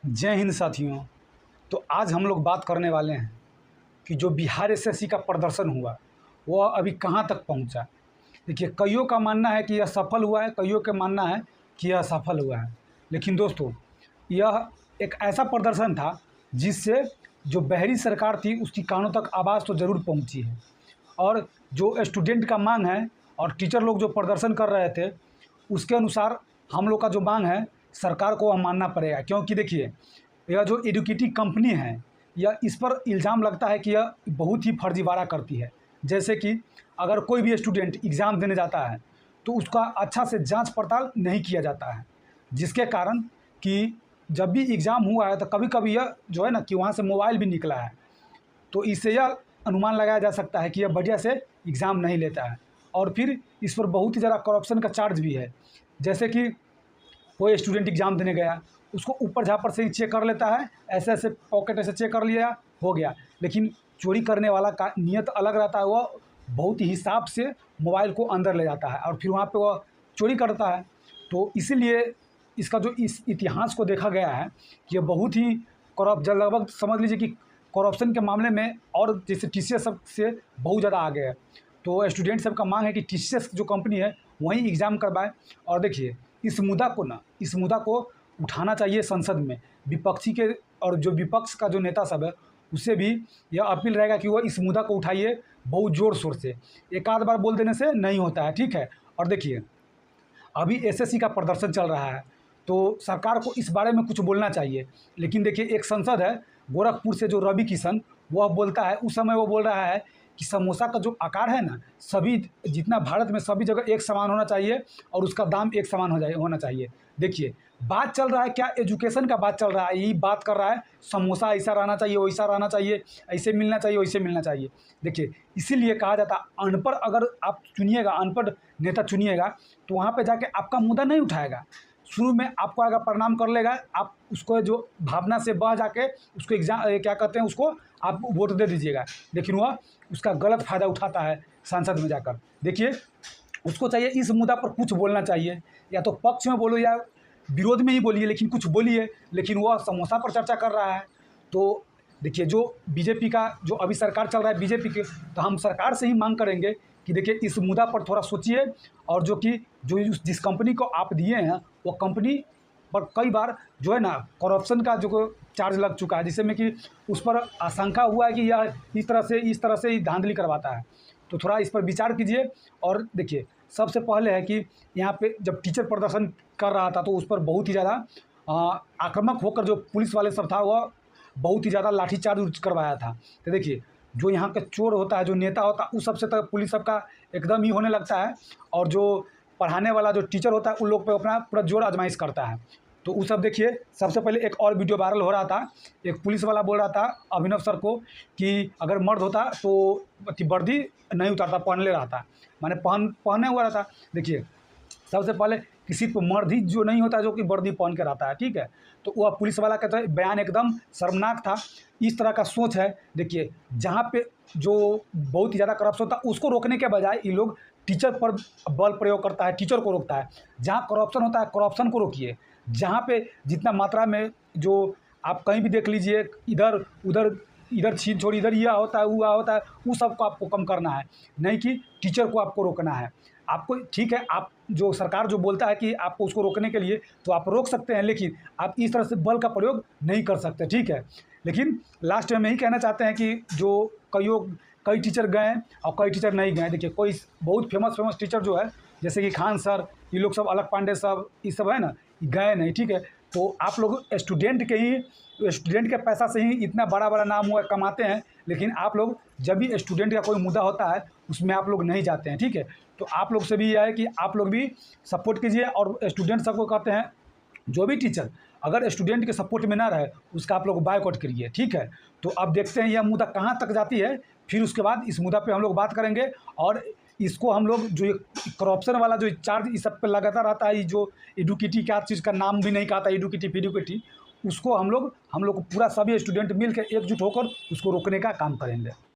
जय हिंद साथियों। तो आज हम लोग बात करने वाले हैं कि जो बिहार एसएससी का प्रदर्शन हुआ वह अभी कहाँ तक पहुँचा। देखिए, कईयों का मानना है कि यह सफल हुआ है, कईयों का मानना है कि यह असफल हुआ है। लेकिन दोस्तों, यह एक ऐसा प्रदर्शन था जिससे जो बहरी सरकार थी उसकी कानों तक आवाज़ तो ज़रूर पहुँची है। और जो स्टूडेंट का मांग है और टीचर लोग जो प्रदर्शन कर रहे थे उसके अनुसार हम लोग का जो मांग है सरकार को वह मानना पड़ेगा। क्योंकि देखिए, यह जो एडुकेटिव कंपनी है, यह इस पर इल्ज़ाम लगता है कि यह बहुत ही फर्जीवाड़ा करती है। जैसे कि अगर कोई भी स्टूडेंट एग्ज़ाम देने जाता है तो उसका अच्छा से जांच पड़ताल नहीं किया जाता है, जिसके कारण कि जब भी एग्ज़ाम हुआ है तो कभी कभी यह जो है ना कि वहाँ से मोबाइल भी निकला है। तो इससे यह अनुमान लगाया जा सकता है कि यह बढ़िया से एग्ज़ाम नहीं लेता है। और फिर इस पर बहुत ही ज़्यादा करप्शन का चार्ज भी है। जैसे कि कोई स्टूडेंट एग्ज़ाम देने गया, उसको ऊपर झापर से ही चेक कर लेता है, ऐसे ऐसे पॉकेट ऐसे चेक कर लिया, हो गया। लेकिन चोरी करने वाला का नियत अलग रहता है, वह बहुत ही हिसाब से मोबाइल को अंदर ले जाता है और फिर वहाँ पे वह चोरी करता है। तो इसीलिए इसका जो इस इतिहास को देखा गया है कि ये बहुत ही लगभग समझ लीजिए कि करप्शन के मामले में और जैसे टीसीएस सब से बहुत ज़्यादा आगे है। तो स्टूडेंट सब का मांग है कि टीसीएस जो कंपनी है वहीं एग्ज़ाम करवाए। और देखिए, इस मुद्दा को उठाना चाहिए संसद में। विपक्षी के और जो विपक्ष का जो नेता सब है उससे भी यह अपील रहेगा कि वह इस मुद्दा को उठाइए बहुत ज़ोर शोर से। एक आध बार बोल देने से नहीं होता है, ठीक है। और देखिए, अभी एसएससी का प्रदर्शन चल रहा है तो सरकार को इस बारे में कुछ बोलना चाहिए। लेकिन देखिए, एक सांसद है गोरखपुर से जो रवि किशन, वह बोलता है, उस समय वो बोल रहा है कि समोसा का जो आकार है ना, सभी जितना भारत में सभी जगह एक समान होना चाहिए और उसका दाम एक समान होना चाहिए। देखिए, बात चल रहा है क्या, एजुकेशन का बात चल रहा है, यही बात कर रहा है समोसा ऐसा रहना चाहिए, वैसा रहना चाहिए, ऐसे मिलना चाहिए, वैसे मिलना चाहिए। देखिए, इसीलिए कहा जाता है अनपढ़ अगर आप चुनिएगा, अनपढ़ नेता चुनिएगा तो वहाँ पे जाके आपका मुद्दा नहीं उठाएगा। शुरू में आपको अगर प्रणाम कर लेगा, आप उसको जो भावना से बह जाके उसको क्या कहते हैं, उसको आप वोट दे दीजिएगा। लेकिन वह उसका गलत फ़ायदा उठाता है संसद में जाकर। देखिए, उसको चाहिए इस मुद्दा पर कुछ बोलना चाहिए, या तो पक्ष में बोलो या विरोध में ही बोलिए, लेकिन कुछ बोलिए। लेकिन वह समोसा पर चर्चा कर रहा है। तो देखिए, जो बीजेपी का जो अभी सरकार चल रहा है बीजेपी के, तो हम सरकार से ही मांग करेंगे कि देखिए, इस मुद्दा पर थोड़ा सोचिए। और जो जिस कंपनी को आप दिए हैं वो कंपनी पर कई बार जो है ना करप्शन का जो चार्ज लग चुका है, जिसमें कि उस पर आशंका हुआ है कि यह इस तरह से ही धांधली करवाता है। तो थोड़ा इस पर विचार कीजिए। और देखिए, सबसे पहले है कि यहाँ पे जब टीचर प्रदर्शन कर रहा था तो उस पर बहुत ही ज़्यादा आक्रामक होकर जो पुलिस वाले सब था वह बहुत ही ज़्यादा लाठीचार्ज करवाया था। तो देखिए, जो यहाँ का चोर होता है, जो नेता होता है, उस सबसे तक पुलिस सबका एकदम ही होने लगता है। और जो पढ़ाने वाला जो टीचर होता है उन लोग पे अपना पूरा जोर आजमाइश करता है। तो वो सब देखिए, सबसे पहले एक और वीडियो वायरल हो रहा था। एक पुलिस वाला बोल रहा था अभिनव सर को कि अगर मर्द होता तो वर्दी नहीं उतारता, पहन ले रहा था, माने पहने हुआ रहता। देखिए, सबसे पहले किसी को मर्द ही जो नहीं होता जो कि वर्दी पहन के रहता है, ठीक है। तो वह पुलिस वाला का तो बयान एकदम शर्मनाक था। इस तरह का सोच है। देखिए, जहाँ पे जो बहुत ही ज़्यादा करप्शन होता है उसको रोकने के बजाय ये लोग टीचर पर बल प्रयोग करता है, टीचर को रोकता है। जहाँ करप्शन होता है करप्शन को रोकिए। जहाँ पे जितना मात्रा में जो आप कहीं भी देख लीजिए, इधर उधर, इधर छीन छोड़, इधर यह होता है वो होता है, वो सबको आपको कम करना है, नहीं कि टीचर को आपको रोकना है। आपको ठीक है, आप जो सरकार जो बोलता है कि आपको उसको रोकने के लिए तो आप रोक सकते हैं, लेकिन आप इस तरह से बल का प्रयोग नहीं कर सकते, ठीक है। लेकिन लास्ट में हम यही कहना चाहते हैं कि जो कई टीचर गए और कई टीचर नहीं गए। देखिए, कोई बहुत फेमस टीचर जो है जैसे कि खान सर, ये लोग सब, अलग पांडे सब, ये सब है ना, गए नहीं, ठीक है। तो आप लोग स्टूडेंट के पैसा से ही इतना बड़ा नाम हुआ कमाते हैं, लेकिन आप लोग जब भी स्टूडेंट का कोई मुद्दा होता है उसमें आप लोग नहीं जाते हैं, ठीक है। तो आप लोग से भी यह है कि आप लोग भी सपोर्ट कीजिए। और स्टूडेंट सबको कहते हैं, जो भी टीचर अगर स्टूडेंट के सपोर्ट में ना रहे उसका आप लोग बायकॉट करिए, ठीक है। तो अब देखते हैं यह मुद्दा कहाँ तक जाती है, फिर उसके बाद इस मुद्दा पे हम लोग बात करेंगे। और इसको हम लोग जो ये करप्शन वाला जो चार्ज इस सब पे लगाता रहता है, ये जो एडुकेटी क्या चीज़ का नाम भी नहीं कहता, एडुकेटी, उसको हम लोग को पूरा सभी स्टूडेंट मिल के एकजुट होकर उसको रोकने का काम करेंगे।